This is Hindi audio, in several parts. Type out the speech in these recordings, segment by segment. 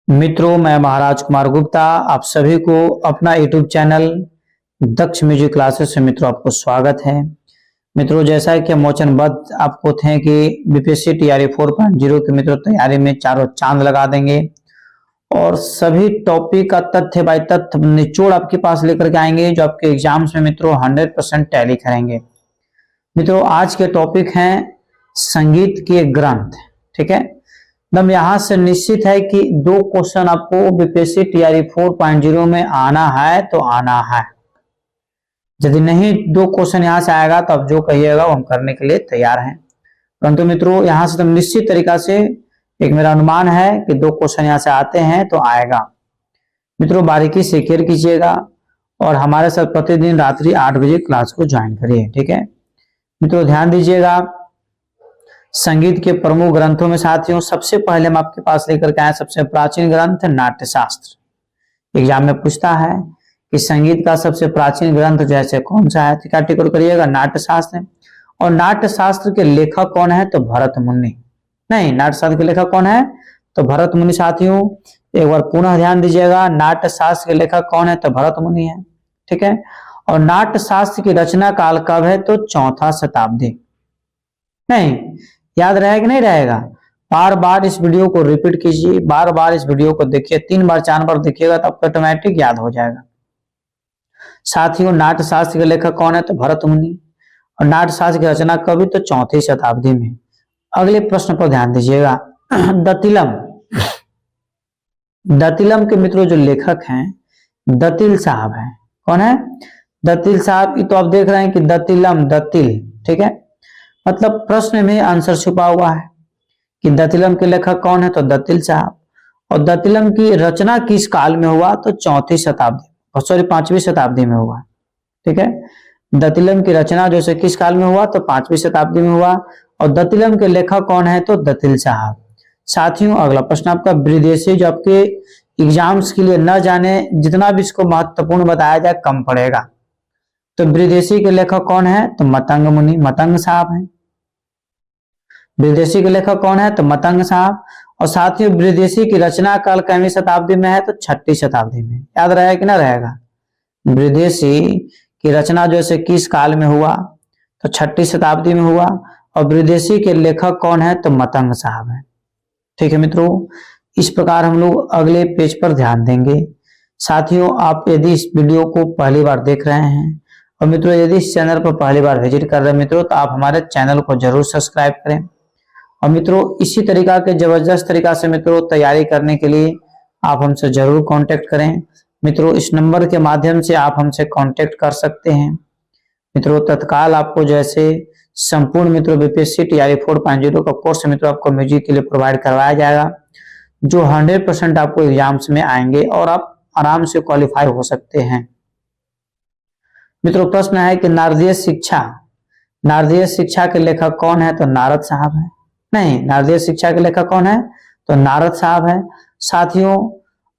मित्रों, मैं महाराज कुमार गुप्ता आप सभी को अपना यूट्यूब चैनल दक्ष म्यूजिक क्लासेस से मित्रों आपको स्वागत है। मित्रों, जैसा कि हम वचनबद्ध आपको थे कि बीपीएससी टीआरई 4.0 की मित्रों तैयारी में चारों चांद लगा देंगे और सभी टॉपिक का तथ्य बाय तथ्य निचोड़ आपके पास लेकर के आएंगे जो आपके एग्जाम्स में मित्रों 100% टैली करेंगे। मित्रों, आज के टॉपिक हैं संगीत के ग्रंथ। ठीक है, एकदम यहां से निश्चित है कि 2 क्वेश्चन आपको बीपीएससी टीआरई 4.0 में आना है तो आना है। यदि नहीं 2 क्वेश्चन यहां से आएगा तो आप जो कहिएगा वो हम करने के लिए तैयार हैं। परंतु मित्रों, यहां से तो निश्चित तरीका से एक मेरा अनुमान है कि 2 क्वेश्चन यहां से आते हैं तो आएगा। मित्रों, बारीकी से केयर कीजिएगा और हमारे साथ प्रतिदिन रात्रि 8 बजे क्लास को ज्वाइन करिए। ठीक है मित्रों, ध्यान दीजिएगा। संगीत के प्रमुख ग्रंथों में साथियों सबसे पहले हम आपके पास लेकर के आए सबसे प्राचीन ग्रंथ नाट्यशास्त्र। एग्जाम में पूछता है कि संगीत का सबसे प्राचीन ग्रंथ जैसे कौन सा है, तो क्या टिक करिएगा नाट्यशास्त्र। और नाट्यशास्त्र के लेखक कौन है, तो भरत मुनि। नहीं, नाट्यशास्त्र के लेखक कौन है, तो भरत मुनि। साथियों एक बार पुनः ध्यान दीजिएगा, नाट्यशास्त्र के लेखक कौन है, तो भरत मुनि है। ठीक है, और नाट्यशास्त्र की रचना काल कब है, तो 4वीं शताब्दी। नहीं, याद रहेगा कि नहीं रहेगा? बार बार इस वीडियो को रिपीट कीजिए, बार बार इस वीडियो को देखिए, 3 बार 4 बार देखिएगा तो आपको ऑटोमेटिक याद हो जाएगा। साथियों नाट्यशास्त्र के लेखक कौन है, तो भरत मुनि। और नाट्यशास्त्र की रचना कभी, तो 4वीं शताब्दी में। अगले प्रश्न पर ध्यान दीजिएगा। दतिलम। दतिलम के मित्रों जो लेखक हैं दतिल साहब हैं। कौन है? दतिल साहब। तो आप देख रहे हैं कि दतिलम, दतिल। ठीक है, मतलब प्रश्न में आंसर छुपा हुआ है कि दतिलम के लेखक कौन है, तो दतिल साहब। और दतिलम की रचना किस काल में हुआ, तो 4वीं शताब्दी, सॉरी 5वीं शताब्दी में हुआ। ठीक है, दतिलम की रचना जो है किस काल में हुआ, तो 5वीं शताब्दी में हुआ। और दतिलम के लेखक कौन है, तो दतिल साहब। साथियों अगला प्रश्न आपका विदेशी, जो आपके एग्जाम्स के लिए न जाने, जितना भी इसको महत्वपूर्ण बताया जाए कम पड़ेगा। तो विदेशी के लेखक कौन है, तो मतंग मुनि, मतंग साहब हैं। विदेशी के लेखक कौन है, तो मतंग साहब। और साथियों विदेशी की रचना काल कौन शताब्दी में है, तो 6वीं शताब्दी में। याद रहेगा कि ना रहेगा? विदेशी की रचना जो है किस काल में हुआ, तो 6वीं शताब्दी में हुआ। और विदेशी के लेखक कौन है, तो मतंग साहब है। ठीक है मित्रों, इस प्रकार हम लोग अगले पेज पर ध्यान देंगे। साथियों आप यदि इस वीडियो को पहली बार देख रहे हैं और मित्रों यदि इस चैनल पर पहली बार विजिट कर रहे हैं मित्रों, तो आप हमारे चैनल को जरूर सब्सक्राइब करें। और मित्रों इसी तरीका के जबरदस्त तरीका से मित्रों तैयारी करने के लिए आप हमसे जरूर कांटेक्ट करें। मित्रों इस नंबर के माध्यम से आप हमसे कांटेक्ट कर सकते हैं। मित्रों तत्काल आपको जैसे संपूर्ण मित्रों बीपीएससी टीआरई 4.0 का कोर्स मित्रों आपको म्यूजिक के लिए प्रोवाइड करवाया जाएगा, जो 100% आपको एग्जाम्स में आएंगे और आप आराम से क्वालिफाई हो सकते हैं। मित्रों प्रश्न है कि नारदीय शिक्षा, नारदीय शिक्षा के लेखक कौन है, तो नारद साहब है। नहीं, नारदीय शिक्षा के लेखक कौन है, तो नारद साहब है। साथियों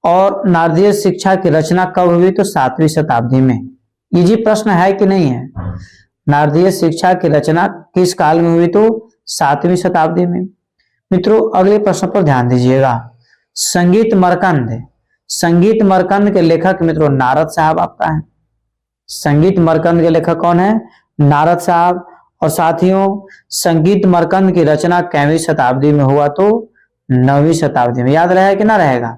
और नारदीय शिक्षा की रचना कब हुई, तो 7वीं शताब्दी में। इजी प्रश्न है कि नहीं है? नारदीय शिक्षा की रचना किस काल में हुई, तो 7वीं शताब्दी में। मित्रों अगले प्रश्न पर ध्यान दीजिएगा। संगीत मरकंद, संगीत मरकंद के लेखक मित्रों नारद साहब आपका है। संगीत मरकंद के लेखक कौन है, नारद साहब। और साथियों संगीत मरकंद की रचना कौन शताब्दी में हुआ, तो 9वीं शताब्दी में। याद रहेगा कि ना रहेगा?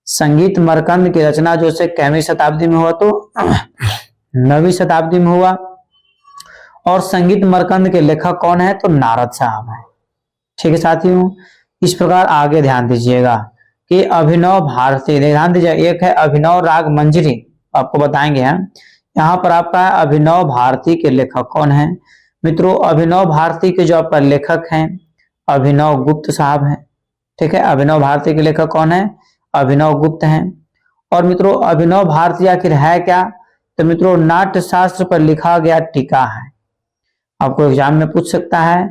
संगीत मरकंद की रचना जो है कौन शताब्दी में हुआ, तो 9वीं शताब्दी में हुआ। और संगीत मरकंद के लेखक कौन है, तो नारद साहब है। ठीक है साथियों, इस प्रकार आगे ध्यान दीजिएगा कि अभिनव भारती, ध्यान दीजिए, एक है अभिनव राग मंजरी, आपको बताएंगे हम। यहाँ पर आपका अभिनव भारती के लेखक कौन है? मित्रों अभिनव भारती के जो आपका लेखक हैं अभिनव गुप्त साहब हैं। ठीक है, अभिनव भारती के लेखक कौन है? अभिनव गुप्त हैं। और मित्रों अभिनव भारती आखिर है क्या, तो मित्रों नाट्य शास्त्र पर लिखा गया टीका है। आपको एग्जाम में पूछ सकता है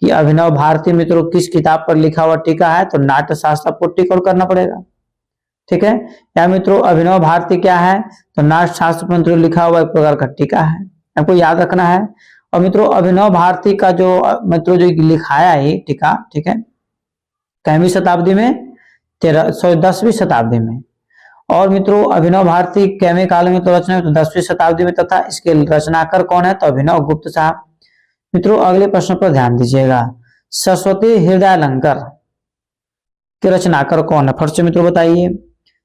कि अभिनव भारती मित्रों किस किताब पर लिखा हुआ टीका है, तो नाट्य शास्त्र आपको टिक आउट करना पड़ेगा। ठीक है, या मित्रों अभिनव भारती क्या है, तो नाट्य शास्त्र पर मित्रों लिखा हुआ एक प्रकार का टीका है, आपको याद रखना है। और मित्रों अभिनव भारती का जो मित्रों जो लिखाया है टीका, ठीक है, कौन शताब्दी में? 10वीं शताब्दी में। और मित्रों अभिनव भारती कैमे काल में तो रचना तो 10वीं शताब्दी में तथा इसके रचनाकार कौन है तो अभिनव गुप्त साहब। मित्रों अगले प्रश्न पर ध्यान दीजिएगा, सरस्वती हृदयालंकार के रचनाकार कौन है? फर्स्ट मित्रों बताइए,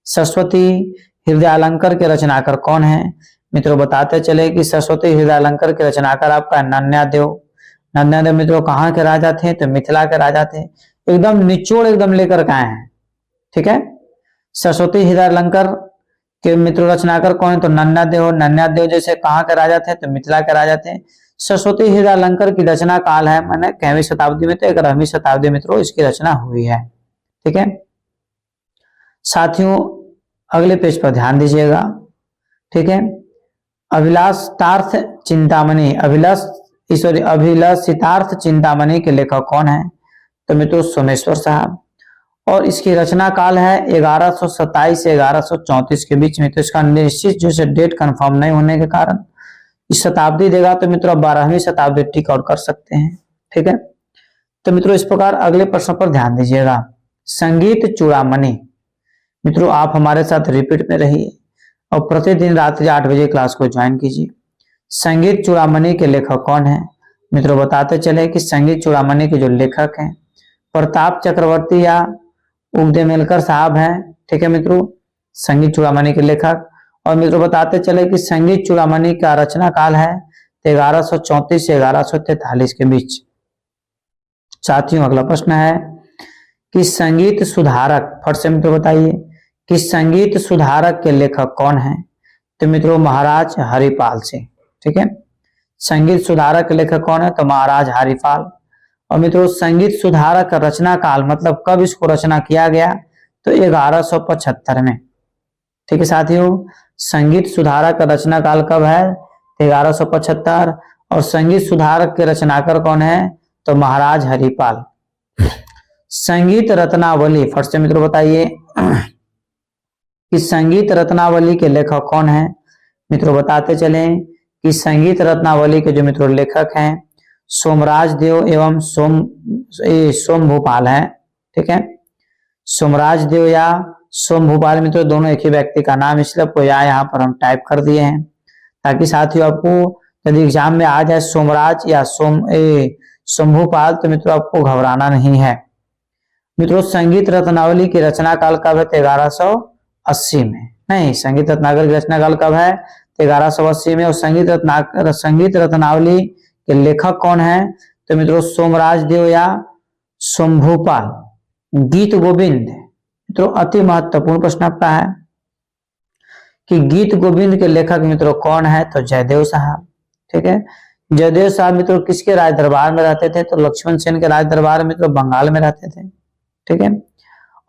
सरस्वती हृदयालंकार के रचनाकार कौन है? मित्रों बताते चले कि सरस्वती हृदयालंकार के रचनाकार आपका नन्यादेव। नन्यादेव मित्रों कहाँ के राजा थे तो मिथिला के राजा थे। एकदम निचोड़ एकदम लेकर के आए हैं, ठीक है। सरस्वती हृदयालंकार के मित्रों रचनाकार कौन है तो नन्यादेव। नन्यादेव जैसे कहाँ के राजा थे तो मिथिला के राजा थे। सरस्वती हृदयालंकार की रचना काल है मैंने 11वीं शताब्दी में तो 11वीं शताब्दी मित्रों इसकी रचना हुई है, ठीक है। साथियों अगले पेज पर ध्यान दीजिएगा, ठीक है। अभिलाषितार्थ चिंतामणि अभिलषितार्थ चिंतामणि के लेखक कौन है तो मित्रों सोमेश्वर साहब। और इसकी रचना काल है 1127 से 1134 के बीच में। तो इसका निश्चित जो है डेट कंफर्म नहीं होने के कारण इस शताब्दी देगा तो मित्रों 12वीं शताब्दी टिक आउट कर सकते हैं, ठीक है। तो मित्रों इस प्रकार अगले प्रश्न पर ध्यान दीजिएगा, संगीत चूड़ामणि। मित्रों आप हमारे साथ रिपीट में रहिए और प्रतिदिन रात्रि 8 बजे क्लास को ज्वाइन कीजिए। संगीत चूड़ामणि के लेखक कौन है? मित्रों बताते चले कि संगीत चूड़ामणि के जो लेखक हैं प्रताप चक्रवर्ती या उगदेमेलकर साहब हैं, ठीक है मित्रों, संगीत चूड़ामणि के लेखक। और मित्रों बताते चले कि संगीत चूड़ामणि का रचना काल है 1134 से 1143 के बीच। साथियों अगला प्रश्न है कि संगीत सुधारक, फट से मित्रों बताइए कि संगीत सुधारक के लेखक कौन है तो मित्रों महाराज हरिपाल सिंह, ठीक है। संगीत सुधारक के लेखक कौन है तो महाराज हरिपाल। और मित्रों संगीत सुधारक का रचना काल मतलब कब इसको रचना किया गया तो 1175 में, ठीक है साथियों। संगीत सुधारक का रचना काल कब है 1175। और संगीत सुधारक के रचनाकार कौन है तो महाराज हरिपाल। संगीत रत्नावली, फट से मित्रों बताइए कि संगीत रत्नावली के लेखक कौन है? मित्रों बताते चले कि संगीत रत्नावली के जो मित्रों लेखक हैं सोमराज देव एवं सोम भूपाल है, ठीक है। सोमराज देव या सोम भूपाल मित्रों दोनों एक ही व्यक्ति का नाम, इसलिए आपको यहाँ पर हम टाइप कर दिए हैं ताकि साथियों आपको यदि एग्जाम में आ जाए सोमराज या सोम भूपाल तो मित्रों आपको घबराना नहीं है। मित्रों संगीत रत्नावली की रचना काल कब है 1180 में। नहीं, संगीत रत्नावली की रचना काल कब है 1180 में। और संगीत रत्नावली के लेखक कौन है तो मित्रों सोमराज देव या सोमभूपाल। गीत गोविंद, मित्रों अति महत्वपूर्ण प्रश्न आपका है कि गीत गोविंद के लेखक मित्रों कौन है तो जयदेव साहब, ठीक है। जयदेव साहब मित्रों किसके राज दरबार में रहते थे तो लक्ष्मण सेन के राज दरबार में मित्रों बंगाल में रहते थे, ठीक है।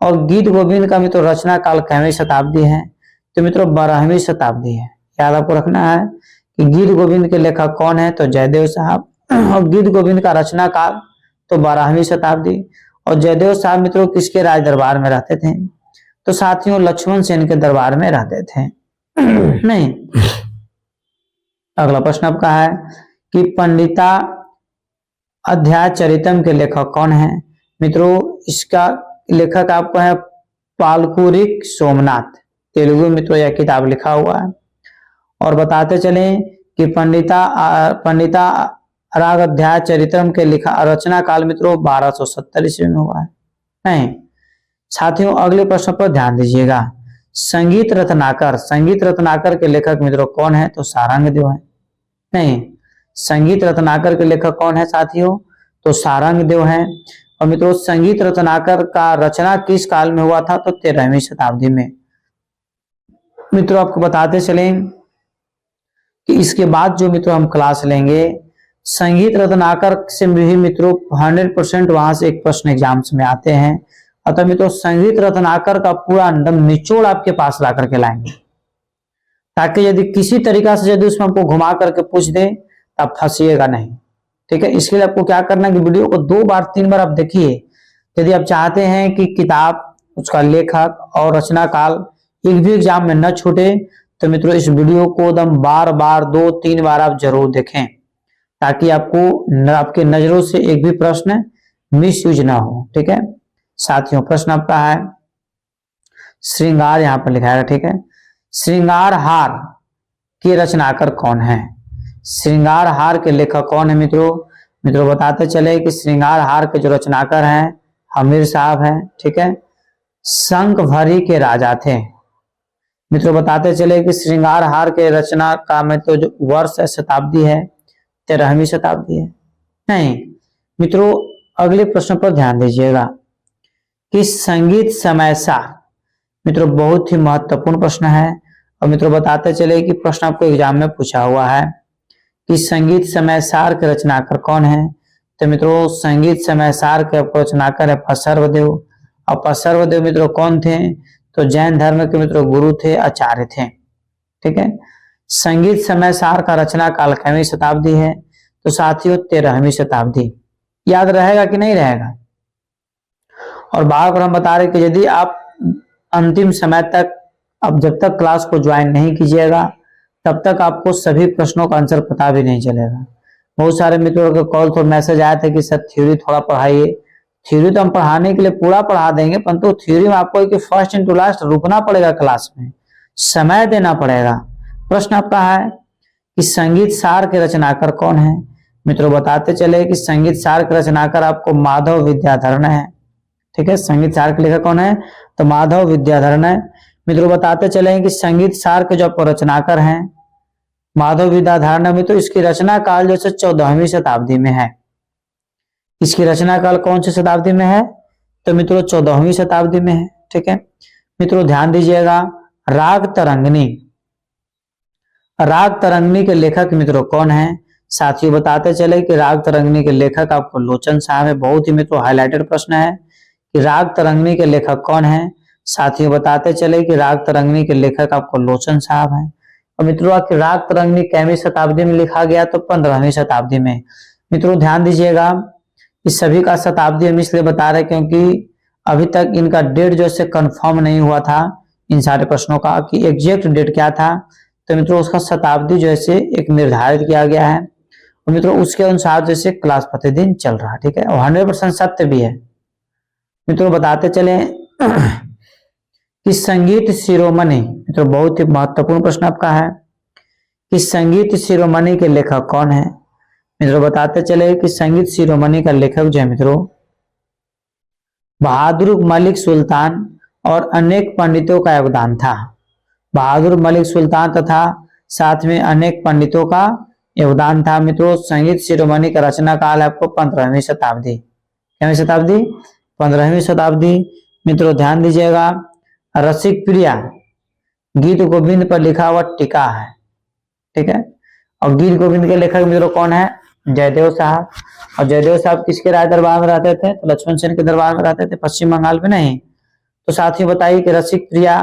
और गीत गोविंद का मित्रों रचना काल कितवीं शताब्दी है तो मित्रों 12वीं शताब्दी है। याद आपको रखना है कि गीत गोविंद के लेखक कौन है तो जयदेव साहब। और गीत गोविंद का रचना काल तो 12वीं शताब्दी। और जयदेव साहब मित्रों किसके राज दरबार में रहते थे तो साथियों लक्ष्मण सेन के दरबार में रहते थे। नहीं, अगला प्रश्न आपका है कि पंडिता अध्याय चरितम के लेखक कौन है? मित्रों इसका लेखक आपको है पालकुरिक सोमनाथ। तेलुगु मित्रों यह किताब लिखा हुआ है। और बताते चले कि पंडिता राग अध्याय चरित्रम के रचना काल मित्रों 1270 ईस्वी में हुआ है। नहीं साथियों अगले प्रश्न पर ध्यान दीजिएगा, संगीत रत्नाकर के लेखक मित्रों कौन है तो सारंगदेव है। नहीं, संगीत रत्नाकर के लेखक कौन है साथियों तो सारंगदेव है। और मित्रों संगीत रत्नाकर का रचना किस काल में हुआ था तो 13वीं शताब्दी में। मित्रों आपको बताते चले कि इसके बाद जो मित्रों हम क्लास लेंगे संगीत रत्नाकर से भी मित्रों 100% वहां से एक प्रश्न एग्जाम्स में आते हैं। अतः मित्रों संगीत रत्नाकर का पूरा निचोड़ आपके पास ला करके लाएंगे ताकि यदि किसी तरीका से यदि उसमें आपको घुमा करके पूछ दे तब फंसिएगा नहीं, ठीक है। इसके लिए आपको क्या करना है कि वीडियो को 2 बार 3 बार आप देखिए। यदि आप चाहते हैं कि किताब उसका लेखक और रचना काल एक भी एग्जाम में न छूटे तो मित्रों इस वीडियो को एकदम बार बार 2-3 बार आप जरूर देखें ताकि आपको आपके नजरों से एक भी प्रश्न मिस यूज ना हो, ठीक है। साथियों प्रश्न आपका है श्रृंगार यहाँ पर लिखा है, ठीक है। श्रृंगार हार के रचनाकार कौन है? श्रृंगार हार के लेखक कौन है मित्रों? मित्रों बताते चले कि श्रृंगार हार के जो रचनाकार हैं हमीर साहब हैं, ठीक है। शंख भरी के राजा थे। मित्रों बताते चले कि श्रृंगार हार के रचना का मतलब जो वर्ष है शताब्दी है 13वीं शताब्दी है। नहीं मित्रों, अगले प्रश्न पर ध्यान दीजिएगा कि संगीत समय सार, मित्रों बहुत ही महत्वपूर्ण प्रश्न है। और मित्रों बताते चले कि प्रश्न आपको एग्जाम में पूछा हुआ है कि संगीत समय सार के रचनाकार कौन है? तो मित्रों संगीत समय सार के रचनाकार है पसर्वदेव। और पसर्वदेव मित्रों कौन थे? तो जैन धर्म के मित्रों गुरु थे, आचार्य थे, ठीक है। संगीत समय सार का रचना काल कितवीं शताब्दी है? तो साथियों 13वीं शताब्दी। याद रहेगा कि नहीं रहेगा? और बार बार हम बता रहे कि यदि आप अंतिम समय तक, अब जब तक क्लास को ज्वाइन नहीं कीजिएगा तब तक आपको सभी प्रश्नों का आंसर पता भी नहीं चलेगा। बहुत सारे मित्रों का कॉल और मैसेज आया था कि सर थ्योरी थोड़ा पढ़ाइए। थ्योरी तो हम पढ़ाने के लिए पूरा पढ़ा देंगे, परंतु थ्योरी में आपको कि फर्स्ट इनटू लास्ट रुकना पड़ेगा, क्लास में समय देना पड़ेगा। प्रश्न आपका है कि संगीत सार के रचनाकार कौन है? मित्रों बताते चले कि संगीत सार के रचनाकार आपको माधव विद्याधरण है, ठीक है। संगीत सार के लेखक कौन है? तो माधव विद्याधरण है। मित्रों बताते चले कि संगीत सार के जो रचनाकार हैं माधव विद्याधरण में, तो इसकी रचना काल जैसे 14वीं शताब्दी में है। इसकी रचना काल कौन सी शताब्दी में है? तो मित्रों 14वीं शताब्दी में है, ठीक है। मित्रों ध्यान दीजिएगा, राग तरंगिणी, राग तरंगिणी के लेखक मित्रों कौन है? साथियों बताते चले कि राग तरंगिणी के लेखक आपको लोचन साहब है। बहुत ही मित्रों हाईलाइटेड प्रश्न है कि राग तरंगिणी के लेखक कौन है? साथियों बताते चले कि राग तरंगिणी के लेखक आपको लोचन साहब है। और मित्रों राग तरंगिणी कितवीं शताब्दी में लिखा गया? तो 15वीं शताब्दी में। मित्रों ध्यान दीजिएगा, इस सभी का शताब्दी हम इसलिए बता रहे क्योंकि अभी तक इनका डेट जो है कंफर्म नहीं हुआ था इन सारे प्रश्नों का कि एग्जैक्ट डेट क्या था। तो मित्रों उसका शताब्दी जो है एक निर्धारित किया गया है और मित्रों उसके अनुसार जैसे क्लास प्रतिदिन चल रहा है, ठीक है। और 100% सत्य भी है। मित्रों बताते चले कि संगीत शिरोमणि, मित्रों बहुत ही महत्वपूर्ण प्रश्न आपका है कि संगीत शिरोमणि के लेखक कौन है? मित्रों बताते चले कि संगीत शिरोमणि का लेखक जो है मित्रों बहादुर मलिक सुल्तान और अनेक पंडितों का योगदान था। बहादुर मलिक सुल्तान तथा साथ में अनेक पंडितों का योगदान था। मित्रों संगीत शिरोमणि का रचना काल है आपको 15वीं शताब्दी। कितवीं शताब्दी? 15वीं शताब्दी। मित्रों ध्यान दीजिएगा, रसिक प्रिया गीत गोविंद पर लिखा हुआ टीका है, ठीक है। और गीत गोविंद के लेखक मित्रों कौन है? जयदेव साहब। और जयदेव साहब किसके राज दरबार में रहते थे? तो लक्ष्मण सेन के दरबार में रहते थे, पश्चिम बंगाल में नहीं। तो साथियों बताइए कि रसिक प्रिया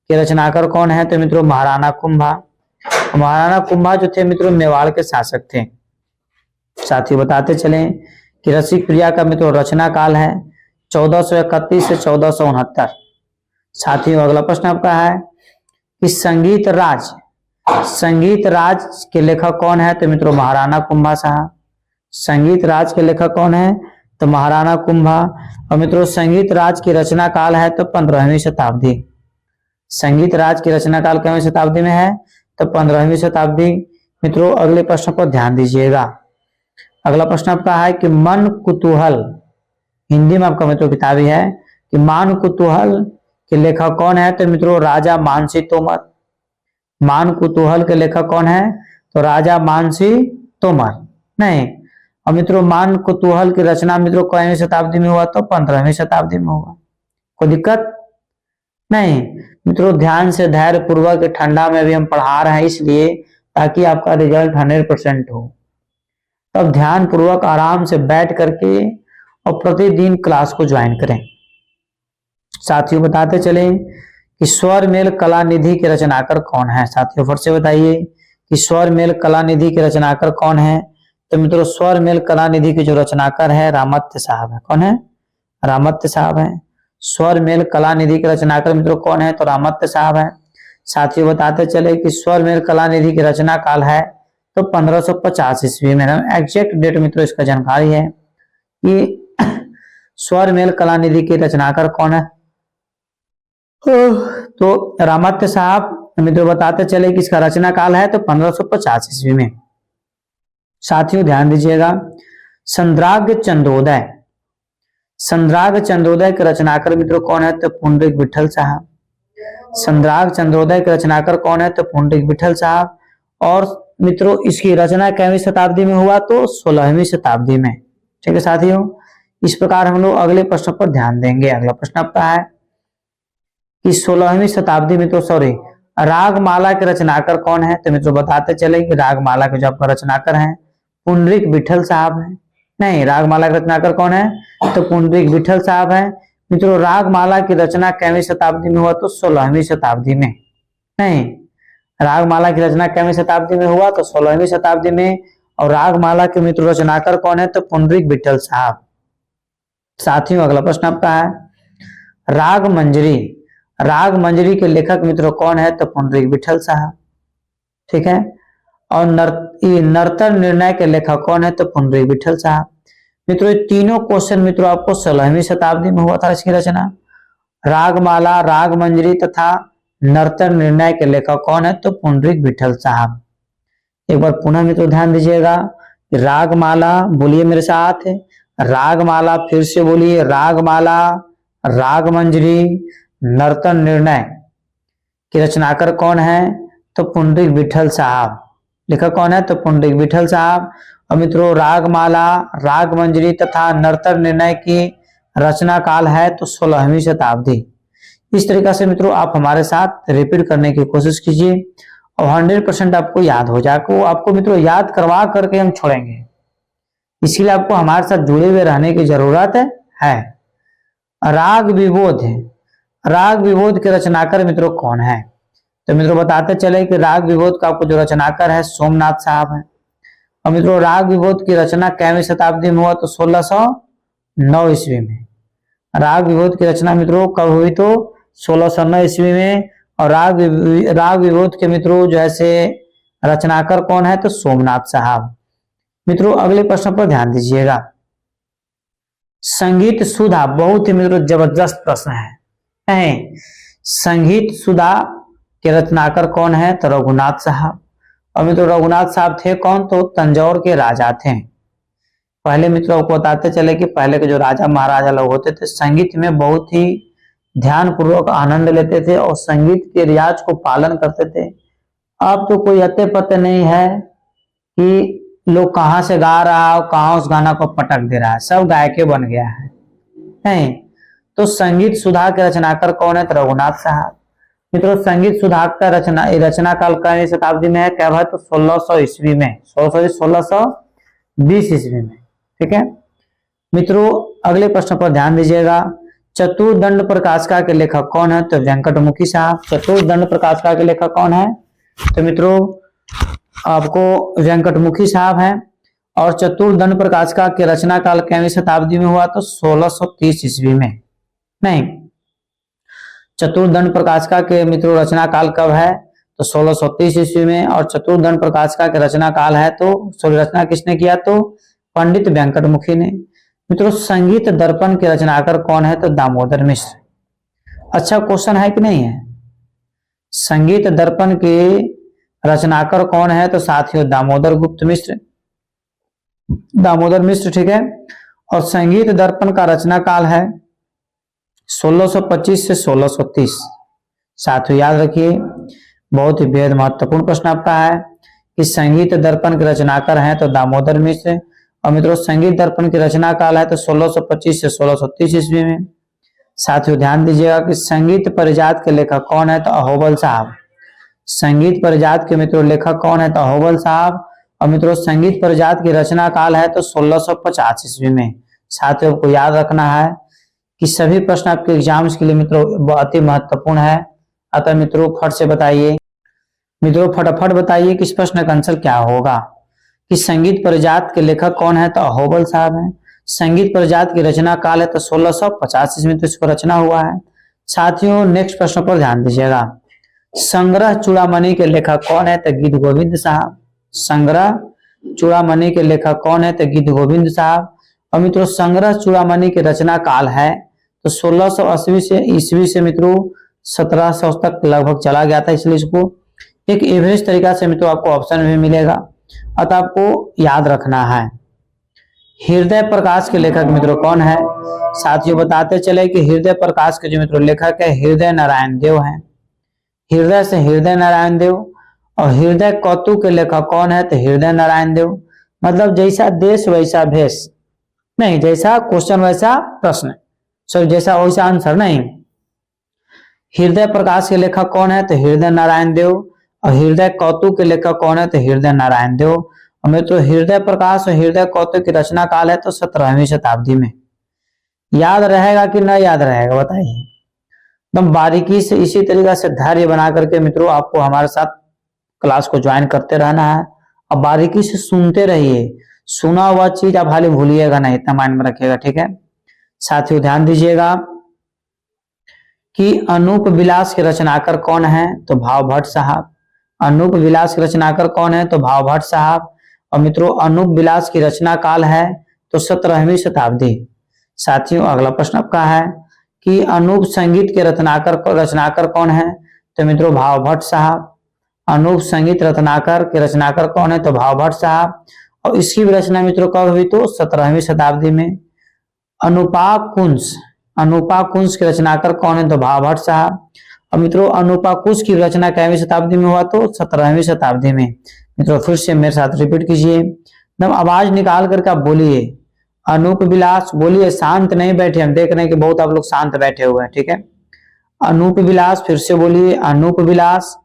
के रचनाकार कौन है? तो मित्रों महाराणा कुंभा। महाराणा कुंभा जो थे मित्रों मेवाड़ के शासक थे। साथियों बताते चले कि रसिक प्रिया का मित्रों रचना काल है 1431 से 1469। साथियों अगला प्रश्न आपका है कि संगीत राज, संगीत राज के लेखक कौन है? तो मित्रों महाराणा कुंभा साहब। संगीत राज के लेखक कौन है? तो महाराणा कुंभा। और मित्रों संगीत राज की रचना काल है तो 15वीं शताब्दी। संगीत राज की रचना काल कितवीं शताब्दी में है? तो 15वीं शताब्दी। मित्रों अगले प्रश्न पर ध्यान दीजिएगा। अगला प्रश्न आपका है कि मन कुतूहल, हिंदी में आपका मित्रों किताब है कि मान कुतूहल के लेखक कौन है? तो मित्रों राजा मानसी तोमर। मान कुतूहल के लेखक कौन है? तो राजा मानसी तोमर। नहीं, और मित्रों मान कुतूहल की रचना मित्रों कितवीं शताब्दी में हुआ? तो 15वीं शताब्दी में हुआ। कोई दिक्कत नहीं। मित्रों ध्यान से धैर्य पूर्वक ठंडा में भी हम पढ़ा रहे हैं इसलिए ताकि आपका रिजल्ट 100% हो। तब ध्यान पूर्वक आराम से बैठ करके और प्रतिदिन क्लास को ज्वाइन करें। साथियों बताते चले कि स्वर मेल कला निधि के रचनाकार कौन है? साथियों फिर से बताइए कि स्वर मेल कला निधि के रचनाकार कौन है? तो मित्रों स्वर मेल कला निधि के जो रचनाकार है रामत्य साहब है। कौन है? रामत्य साहब है। स्वर मेल कला निधि के रचनाकार मित्रों कौन है? तो रामत्य साहब है। साथियों बताते चले कि स्वर मेल कला निधि की रचना काल है तो 1550 ईस्वी में। एग्जैक्ट डेट मित्रों इसका जानकारी है कि स्वर मेल कला निधि के रचनाकार कौन है? तो रामात्य साहब मित्रों बताते चले कि इसका रचना काल है तो 1550 ईस्वी में। साथियों ध्यान दीजिएगा, संद्राग चंद्रोदय, संद्राग चंद्रोदय के रचनाकर मित्रों कौन है तो पुंडरीक विठल साहब। संद्राग चंद्रोदय के रचनाकर कौन है तो पुंडरीक विठल साहब। और मित्रों इसकी रचना कैवीं शताब्दी में हुआ तो 16वीं शताब्दी में। ठीक है साथियों, इस प्रकार हम लोग अगले प्रश्न पर ध्यान देंगे। अगला प्रश्न आपका है कि 16वीं शताब्दी में, तो सॉरी, रागमाला के रचनाकर कौन है तो मित्रों बताते चले कि रागमाला के जो आपका रचनाकर हैं पुंडरीक विठल साहब है। नहीं, रागमाला के रचनाकर कौन है तो पुंडरीक विठल साहब है। मित्रों रागमाला की रचना कैवीं शताब्दी में हुआ तो 16वीं शताब्दी में। नहीं, रागमाला की रचना कैवीं शताब्दी में हुआ तो 16वीं शताब्दी में। और रागमाला के मित्रों रचनाकर कौन है तो पुंडरीक विठल साहब। साथियों अगला प्रश्न आपका है राग मंजरी, राग मंजरी के लेखक मित्रों कौन है तो पुंडरीक विठल साहब। ठीक है, और नर्तन निर्णय के लेखक कौन है तो पुंडरीक विठल साहब। मित्रों ये तीनों क्वेश्चन मित्रों आपको 16वीं शताब्दी में हुआ था इसकी रचना। रागमाला, राग मंजरी तथा नर्तन निर्णय के लेखक कौन है तो पुंडरीक विठल साहब। एक बार पुनः मित्रों ध्यान दीजिएगा, रागमाला, बोलिए मेरे साथ, रागमाला, फिर से बोलिए रागमाला, राग मंजरी, नर्तन निर्णय के रचनाकर कौन है तो पुंडरीक विठल साहब। लेखक कौन है तो पुंडरीक विठल साहब। और मित्रों रागमाला, राग मंजरी तथा नर्तन निर्णय की रचना काल है तो 16वीं शताब्दी। इस तरीके से मित्रों आप हमारे साथ रिपीट करने की कोशिश कीजिए और 100% आपको याद हो जाएगा। आपको मित्रों याद करवा करके हम छोड़ेंगे, इसीलिए आपको हमारे साथ जुड़े हुए रहने की जरूरत है। राग विबोध है, राग विबोध के रचनाकर मित्रों कौन है तो मित्रों बताते चले कि राग विबोध का आपको जो रचनाकर है सोमनाथ साहब है। और मित्रों राग विबोध की रचना कैवीं शताब्दी में हुआ तो 1609 ईस्वी में। राग विबोध की रचना मित्रों कब हुई तो 1609 ईस्वी में। और राग विबोध के मित्रों जैसे रचनाकर कौन है तो सोमनाथ साहब। मित्रों अगले प्रश्न पर ध्यान दीजिएगा, संगीत सुधा, बहुत ही मित्रों जबरदस्त प्रश्न है। संगीत सुधा के रचनाकर कौन है तो रघुनाथ साहब। और मित्रों रघुनाथ साहब थे कौन तो तंजौर के राजा थे। पहले मित्रों को बताते चले कि पहले के जो राजा महाराजा लोग होते थे संगीत में बहुत ही ध्यान पूर्वक आनंद लेते थे और संगीत के रियाज को पालन करते थे। अब तो कोई अते पते नहीं है कि लोग कहाँ से गा रहा है और कहाँ उस गाना को पटक दे रहा है, सब गायके बन गया है। नहीं, तो संगीत सुधा के रचनाकर कौन है तो रघुनाथ साहब। मित्रों संगीत सुधा का रचना काल कैवीं शताब्दी में है, क्या है तो 1600 ईस्वी में, 1620 ईस्वी में। ठीक है मित्रों अगले प्रश्न पर ध्यान दीजिएगा, चतुर्दंड प्रकाशिका के लेखक कौन है तो वेंकटमुखी साहब। चतुर्दंड प्रकाशिका के लेखक कौन है तो मित्रों आपको वेंकटमुखी साहब हैं। और चतुर्दंड प्रकाशिका के रचना काल कैवीं शताब्दी में हुआ तो 1630 ईस्वी में। नहीं, चतुर्दंड प्रकाशिका के मित्रों रचना काल कब है तो 1630 ईस्वी में। और चतुर्दंड प्रकाशिका के रचना काल है तो रचना किसने किया तो पंडित वेंकटमुखी ने। मित्रों संगीत दर्पण के रचनाकर कौन है तो दामोदर मिश्र। अच्छा क्वेश्चन है कि नहीं है, संगीत दर्पण के रचनाकर कौन है तो साथियों दामोदर गुप्त मिश्र, दामोदर मिश्र। ठीक है, और संगीत दर्पण का रचना काल है 1625 से 1630। साथियों याद रखिए, बहुत ही बेहद महत्वपूर्ण प्रश्न आपका है कि संगीत दर्पण के रचनाकर हैं तो दामोदर मिश्र। और मित्रों संगीत दर्पण की रचना काल है तो 1625 से 1630 ईस्वी में। साथियों ध्यान दीजिएगा कि संगीत परिजात के लेखक कौन है तो अहोबल साहब। संगीत परिजात के मित्रों लेखक कौन है तो अहोबल साहब। और मित्रों संगीत परिजात की रचना काल है तो 1650 ईस्वी में। साथियों को याद रखना है कि सभी प्रश्न आपके एग्जाम्स के लिए मित्रों बहुत ही महत्वपूर्ण है। अतः मित्रों फट से बताइए, मित्रों फटाफट बताइए कि इस प्रश्न का आंसर क्या होगा कि संगीत परिजात के लेखक कौन है तो अहोबल साहब हैं। संगीत परिजात की रचना काल है तो 1650 ईस्वी में तो इसको रचना हुआ है। साथियों नेक्स्ट प्रश्न पर ध्यान दीजिएगा, संग्रह चूड़ामणि के लेखक कौन है तो गीत गोविंद साहब। संग्रह चूड़ामणि के लेखक कौन है तो गीत गोविंद साहब। और मित्रों संग्रह चूड़ामणि के रचना काल है तो 1680 से ईस्वी से मित्रों 1700 तक लगभग चला गया था, इसलिए इसको एक एवरेज तरीका से मित्रों आपको ऑप्शन में मिलेगा, अतः आपको याद रखना है। हृदय प्रकाश के लेखक मित्रों कौन है? साथियों बताते चले कि हृदय प्रकाश के जो मित्रों लेखक है हृदय नारायण देव हैं। हृदय से हृदय नारायण देव। और हृदय कौतुक के लेखक कौन है? तो हृदय नारायण देव। मतलब जैसा देश वैसा भेष, नहीं, जैसा क्वेश्चन वैसा प्रश्न, सॉरी जैसा वैसा आंसर नहीं। हृदय प्रकाश के लेखक कौन है? तो हृदय नारायण देव। और हृदय कौतुक के लेखक कौन है? तो हृदय नारायण देव। और मित्रों हृदय प्रकाश और हृदय कौतुक की रचना काल है तो 17वीं शताब्दी में। याद रहेगा कि न याद रहेगा बताइए? एकदम बारीकी से इसी तरीके से धैर्य बना करके मित्रों आपको हमारे साथ क्लास को ज्वाइन करते रहना है। अब बारीकी से सुनते रहिए, सुना हुआ चीज आप हाल भूलिएगा नहीं, इतना माइंड में रखिएगा, ठीक है? साथियों ध्यान दीजिएगा कि अनूप विलास के रचनाकार कौन है? तो भाव भट्ट साहब। अनूप विलास के रचनाकार कौन है? तो भाव भट्ट साहब। और मित्रों अनूप विलास की रचना काल है तो 17वीं शताब्दी। साथियों अगला प्रश्न आपका है कि अनूप संगीत के रचनाकार कौन है? तो मित्रों भाव भट्ट साहब। अनूप संगीत रत्नाकर के रचनाकार कौन है? तो भाव भट्ट साहब। और इसकी भी रचना मित्रों कब हुई? तो 17वीं शताब्दी में। अनुपाकुंस, अनुपाकुंस के रचनाकार कौन है? तो भाव भट्ट साहब। और मित्रों अनुपाकुंस की रचना कैवीं शताब्दी में हुआ? तो 17वीं शताब्दी में। मित्रों फिर से मेरे साथ रिपीट कीजिए, एकदम आवाज निकाल करके आप बोलिए। अनूप विलास, बोलिए, शांत नहीं बैठे, हम देख रहे हैं कि बहुत आप लोग शांत बैठे हुए हैं, ठीक है? अनूप विलास, फिर से बोलिए, अनूप विलास।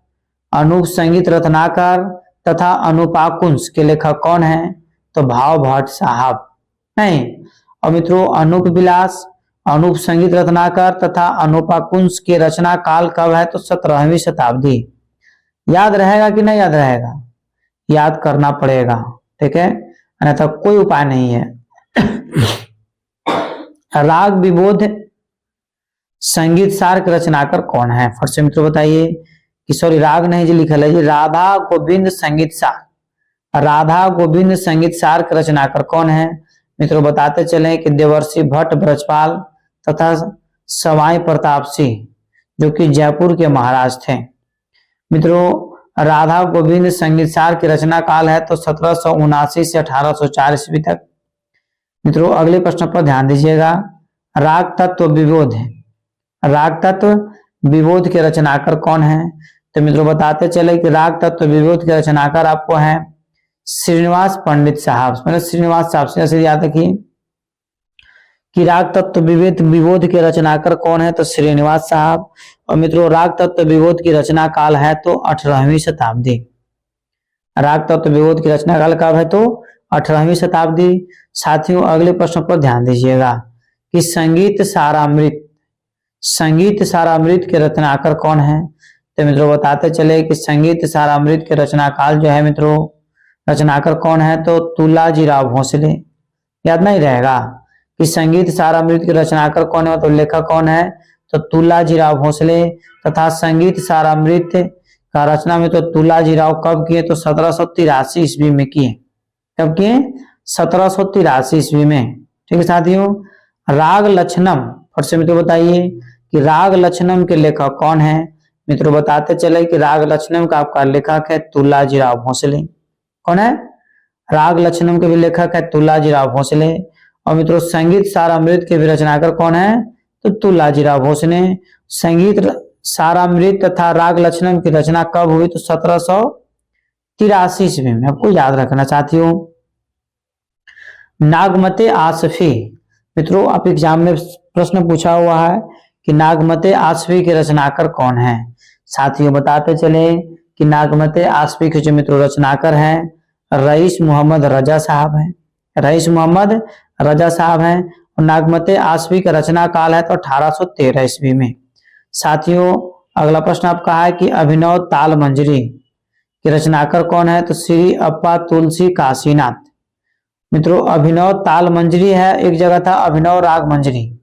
अनूप संगीत रत्नाकर तथा अनुपाकुंस के लेखक कौन है? तो भाव भट्ट साहब। नहीं, और मित्रों अनूप विलास, अनूप संगीत रत्नाकर तथा अनुपाकुंस के रचना काल कब है? तो 17वीं शताब्दी। याद रहेगा कि नहीं याद रहेगा? याद करना पड़ेगा, ठीक है? अन्यथा कोई उपाय नहीं है। राग विबोध संगीत सार के रचनाकार कौन है? फट से मित्रों बताइए कि सॉरी राग नहीं जी लिखा है जी, राधा गोविंद संगीत सार। राधा गोविंद संगीत सार के रचनाकार कौन है? मित्रों बताते चले कि देवर्षि भट्ट ब्रजपाल तथा सवाई प्रताप सिंह, जो कि जयपुर के महाराज थे। मित्रों राधा गोविंद संगीत सार की रचना काल है तो 1779 से 1804 ईस्वी तक। मित्रों अगले प्रश्न पर ध्यान दीजिएगा। राग तत्व विबोध, राग तत्व विबोध के रचनाकार कौन है? तो मित्रों बताते चले कि राग तत्व विबोध के रचनाकार आपको है श्रीनिवास पंडित साहब। मतलब श्रीनिवास साहब से याद रखिए कि राग तत्व विबोध के रचनाकार कौन है? तो श्रीनिवास साहब। और मित्रों राग तत्व विबोध की रचना काल है तो 18वीं शताब्दी। राग तत्व विबोध की रचना काल कब है? तो 18वीं शताब्दी। साथियों अगले प्रश्न पर ध्यान दीजिएगा कि संगीत सारामृत, संगीत सारामृत के रचनाकार कौन है? तो मित्रों बताते चले कि संगीत सारामृत के रचना काल जो है मित्रों रचनाकार कौन है? तो तुलाजीराव भोसले। याद नहीं रहेगा कि संगीत सारामृत के रचनाकार कौन है? तो लेखक कौन है? तो तुलाजीराव भोसले। तथा संगीत सारामृत का रचना में तो तुलाजीराव कब किए? तो 1783 ईस्वी में किए। कब किए? 1783 ईस्वी में, ठीक है साथियों। राग लक्षणम, फट से मित्रों बताइए कि राग लक्षणम के लेखक कौन है? मित्रों बताते चले कि राग लक्षणम का आपका लेखक है तुलाजीराव भोसले। कौन है? राग लक्षणम के भी लेखक है तुलाजीराव भोसले। और मित्रों संगीत सारामृत के भी रचनाकार कौन है? तो तुलाजीराव भोसले। संगीत सारामृत तथा राग लक्षणम की रचना कब हुई? तो 1783 ईस्वी में। आपको याद रखना साथियों। नागमते आसफी, मित्रों आप एग्जाम में प्रश्न पूछा हुआ है कि नागमते आसफी के रचनाकार कौन है? साथियों बताते चले कि नागमते आसफी के जो मित्रों रचनाकार हैं रईस मोहम्मद रजा साहब हैं। रईस मोहम्मद रजा साहब हैं। और नागमते आसफी का रचना काल है तो 1813 ईस्वी में। साथियों अगला प्रश्न आपका है कि अभिनव ताल मंजरी के रचनाकार कौन है? तो श्री अप्पा तुलसी काशीनाथ। मित्रों अभिनव ताल मंजरी है, एक जगह था अभिनव राग मंजरी।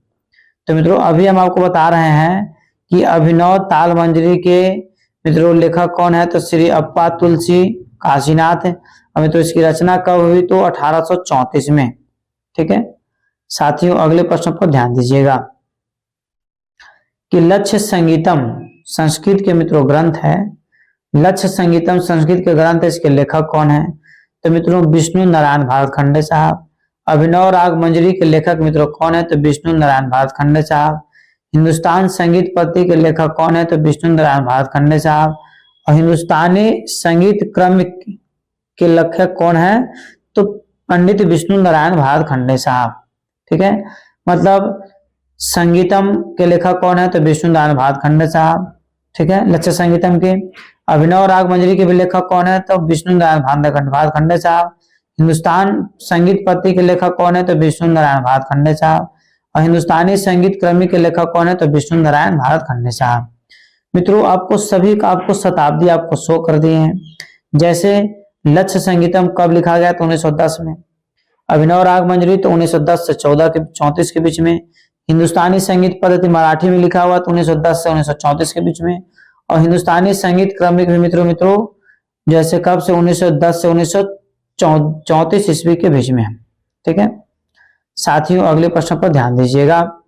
तो मित्रों अभी हम आपको बता रहे हैं कि अभिनव ताल मंजरी के मित्रों लेखक कौन है? तो श्री अप्पा तुलसी काशीनाथ। और मित्रों इसकी रचना कब हुई? तो 1834 में, ठीक है। साथियों अगले प्रश्न पर ध्यान दीजिएगा कि लक्ष्य संगीतम संस्कृत के मित्रों ग्रंथ है। लक्ष्य संगीतम संस्कृत के ग्रंथ है, इसके लेखक कौन है? तो मित्रों विष्णु नारायण भारतखंडे साहब। अभिनव राग मंजरी के लेखक मित्रों कौन है? तो विष्णु नारायण भारतखंडे साहब। हिंदुस्तान संगीत पद्धति के लेखक कौन है? तो विष्णु नारायण भारतखंडे साहब। और हिंदुस्तानी संगीत क्रम के लेखक कौन है? तो पंडित विष्णु नारायण भारतखंडे साहब। ठीक है, मतलब संगीतम के लेखक कौन है? तो विष्णु नारायण भारतखंडे साहब। ठीक है, लक्ष्य संगीतम के। अभिनव राग मंजरी के भी लेखक कौन है? तो विष्णु नारायण भारतखंडे साहब। हिंदुस्तान संगीत पद्धति के लेखक कौन है? तो विष्णु नारायण भारतखंडे साहब। और हिंदुस्तानी संगीत क्रमी के लेखक कौन है? तो विष्णु नारायण भारतखंडे साहब। मित्रों आपको सभी का आपको शताब्दी आपको शो कर दिए हैं। जैसे लक्ष्य संगीतम कब लिखा गया? तो 1910 में। अभिनव राग मंजरी तो 1910 से 34 के बीच में। हिंदुस्तानी संगीत पद्धति मराठी में लिखा हुआ तो 1910 से 1934 के बीच में। और हिंदुस्तानी संगीत क्रमिक भी मित्रों जैसे कब से 1910 से 1934 ईस्वी के बीच में। ठीक है साथियों, अगले प्रश्न पर ध्यान दीजिएगा।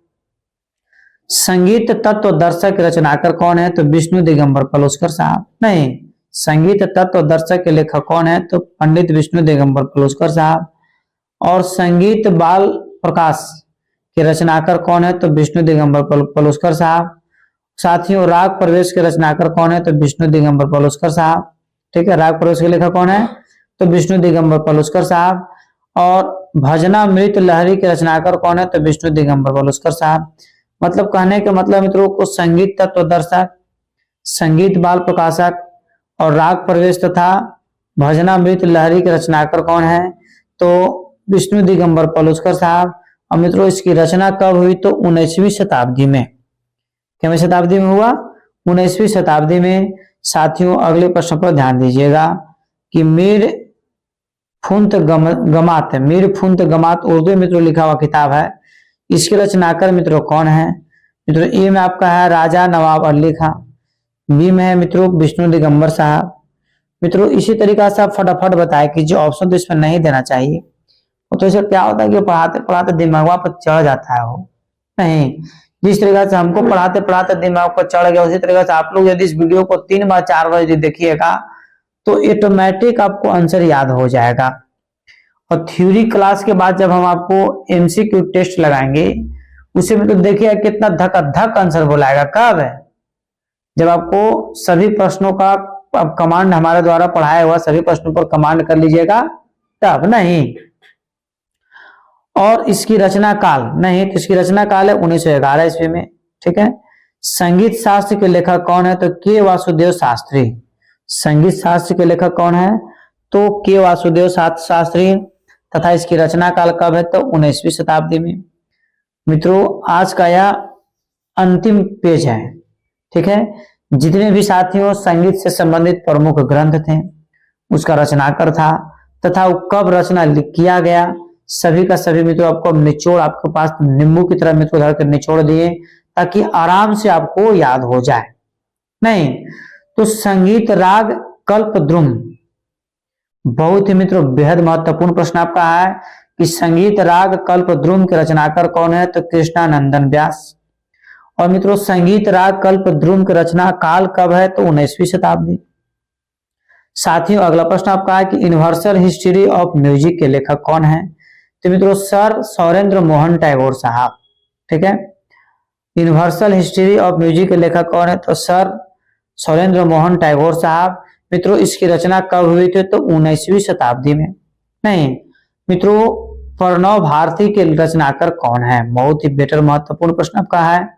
संगीत तत्व दर्शक रचनाकार कौन है? तो विष्णु दिगंबर पलुस्कर साहब। नहीं, संगीत तत्व दर्शक के लेखक कौन है? तो पंडित विष्णु दिगंबर पलुस्कर साहब। और संगीत बाल प्रकाश के रचनाकार कौन है? तो विष्णु दिगंबर पलुस्कर साहब। साथियों राग प्रवेश के रचनाकार कौन है? तो विष्णु दिगंबर पलुस्कर साहब। ठीक है, राग प्रवेश के लेखक कौन है? तो विष्णु दिगंबर पलुस्कर साहब। और भजनामृत लहरी के रचनाकार कौन है? तो विष्णु दिगंबर पलुस्कर साहब। मतलब कहने के मतलब मित्रों को संगीत तत्व दर्शक, संगीत बाल प्रकाशक और राग प्रवेश तथा भजनामृत लहरी के रचनाकार कौन है? तो विष्णु दिगंबर पलुस्कर साहब। और मित्रों इसकी रचना कब हुई? तो 19वीं शताब्दी में। कितवीं शताब्दी में हुआ? 19वीं शताब्दी में। साथियों अगले प्रश्न पर ध्यान दीजिएगा कि मीर फुंत गमात उर्दू मित्रों लिखा हुआ किताब है। इसके रचनाकार मित्रों कौन है? मित्रों ए में आपका है राजा नवाब अली खां, बी में है मित्रों विष्णु दिगंबर साहब। मित्रों इसी तरीका से आप फटाफट बताएं कि जो ऑप्शन तो इसमें नहीं देना चाहिए। तो इसे क्या होता है कि पढ़ाते पढ़ाते दिमाग पर चढ़ जाता है, वो नहीं। जिस तरीके से हमको पढ़ाते पढ़ाते दिमाग पर चढ़ गया, उसी तरीके से आप लोग यदि इस वीडियो को 3 बार 4 बार यदि देखिएगा तो ऑटोमेटिक आपको आंसर याद हो जाएगा। और थ्योरी क्लास के बाद जब हम आपको एमसीक्यू टेस्ट लगाएंगे उसे में तो देखिए कितना धक आंसर बोलाएगा। कब है? जब आपको सभी प्रश्नों का अब कमांड हमारे द्वारा पढ़ाया हुआ सभी प्रश्नों पर कमांड कर लीजिएगा, तब नहीं। और इसकी रचना काल नहीं, तो इसकी रचना काल है 1911 ईस्वी में। ठीक है, संगीत शास्त्र के लेखक कौन है? तो के वासुदेव शास्त्री। संगीत शास्त्र के लेखक कौन है? तो के वासुदेव शास्त्री। तथा इसकी रचना काल कब है? तो 19वीं शताब्दी में। मित्रों आज का यह अंतिम पेज है। ठीक है, जितने भी साथियों संगीत से संबंधित प्रमुख ग्रंथ थे उसका रचनाकार था तथा वो कब रचना किया गया, सभी का सभी मित्रों आपको निचोड़ आपके पास नींबू की तरह मित्रों धर कर निचोड़ दिए ताकि आराम से आपको याद हो जाए। नहीं तो संगीत राग कल्पद्रुम, बहुत ही मित्रों बेहद महत्वपूर्ण प्रश्न आपका है कि संगीत राग कल्पद्रुम के रचनाकार कौन है? तो कृष्णानंदन व्यास। और मित्रों संगीत राग कल्पद्रुम के रचना काल कब है? तो 19वीं शताब्दी। साथियों अगला प्रश्न आपका है कि यूनिवर्सल हिस्ट्री ऑफ म्यूजिक के लेखक कौन है? तो मित्रों सर सौरेंद्र मोहन टैगोर साहब। ठीक है, यूनिवर्सल हिस्ट्री ऑफ म्यूजिक के लेखक कौन है? तो सर सौरेंद्र मोहन टैगोर साहब। मित्रों इसकी रचना कब हुई थी? तो 19वीं शताब्दी में। नहीं मित्रों प्रणव भारती के रचनाकार कौन है? बहुत ही बेटर महत्वपूर्ण प्रश्न आपका है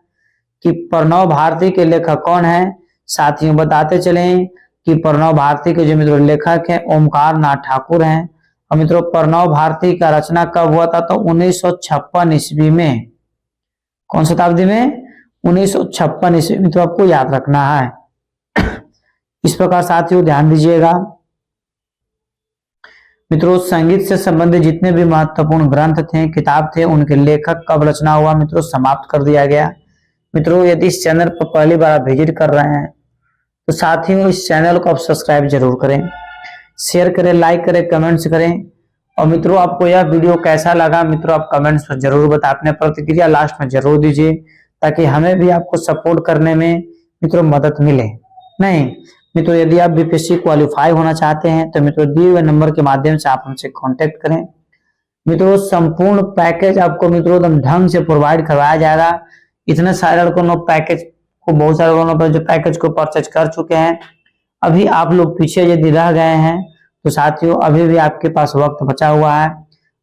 कि प्रणव भारती के लेखक कौन है। साथियों बताते चलें कि प्रणव भारती के जो मित्रों लेखक हैं ओमकार नाथ ठाकुर हैं। और मित्रों प्रणव भारती का रचना कब हुआ था? तो 1956 ईस्वी में। कौन शताब्दी में? 1956 ईस्वी। मित्रों आपको याद रखना है। इस प्रकार साथियों ध्यान दीजिएगा। मित्रों संगीत से संबंधित जितने भी महत्वपूर्ण ग्रंथ थे किताब थे उनके लेखक कब रचना हुआ मित्रों समाप्त कर दिया गया। मित्रों यदि इस चैनल पर पहली बार आप विजिट कर रहे हैं तो साथियों इस चैनल को आप सब्सक्राइब जरूर करें, शेयर करें, लाइक करें, कमेंट्स करें। और मित्रों आपको यह वीडियो कैसा लगा मित्रों आप कमेंट्स में जरूर बताएं, अपने प्रतिक्रिया लास्ट में जरूर दीजिए ताकि हमें भी आपको सपोर्ट करने में मित्रों मदद मिले। नहीं मित्रों, यदि आप बीपीएससी क्वालिफाई होना चाहते हैं तो मित्रों दिए हुए नंबर के माध्यम से आप हमसे कांटेक्ट करें। मित्रों संपूर्ण पैकेज आपको मित्रों एकदम ढंग से प्रोवाइड करवाया जाएगा। इतने सारे लड़कों ने पैकेज को, बहुत सारे लोगों ने जो पैकेज को परचेज कर चुके हैं, अभी आप लोग पीछे यदि रह गए हैं तो साथियों अभी भी आपके पास वक्त बचा हुआ है।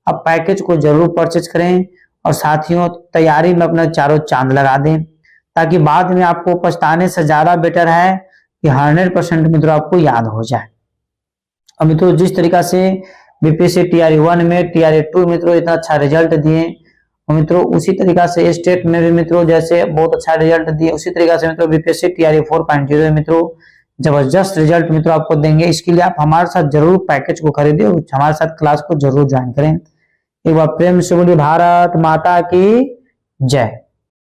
अब पैकेज को जरूर परचेज करें और साथियों तैयारी में अपना चारों चांद लगा दें, ताकि बाद में आपको पछताने से ज्यादा बेटर है कि 100% मित्रों आपको याद हो जाए। और मित्रों जिस तरीका से बीपीएससी टीआरई 1 में टीआरई 2 मित्रों इतना अच्छा रिजल्ट दिए, और मित्रों उसी तरीका से स्टेट में भी मित्रों जैसे बहुत अच्छा रिजल्ट दिए, उसी तरीका से मित्रों बीपीएससी टीआरई 4.0 मित्रों जबरदस्त रिजल्ट मित्रों आपको देंगे। इसके लिए आप हमारे साथ जरूर पैकेज को खरीदें और हमारे साथ क्लास को जरूर ज्वाइन करें। एक बार प्रेम से बोलिए भारत माता की जय।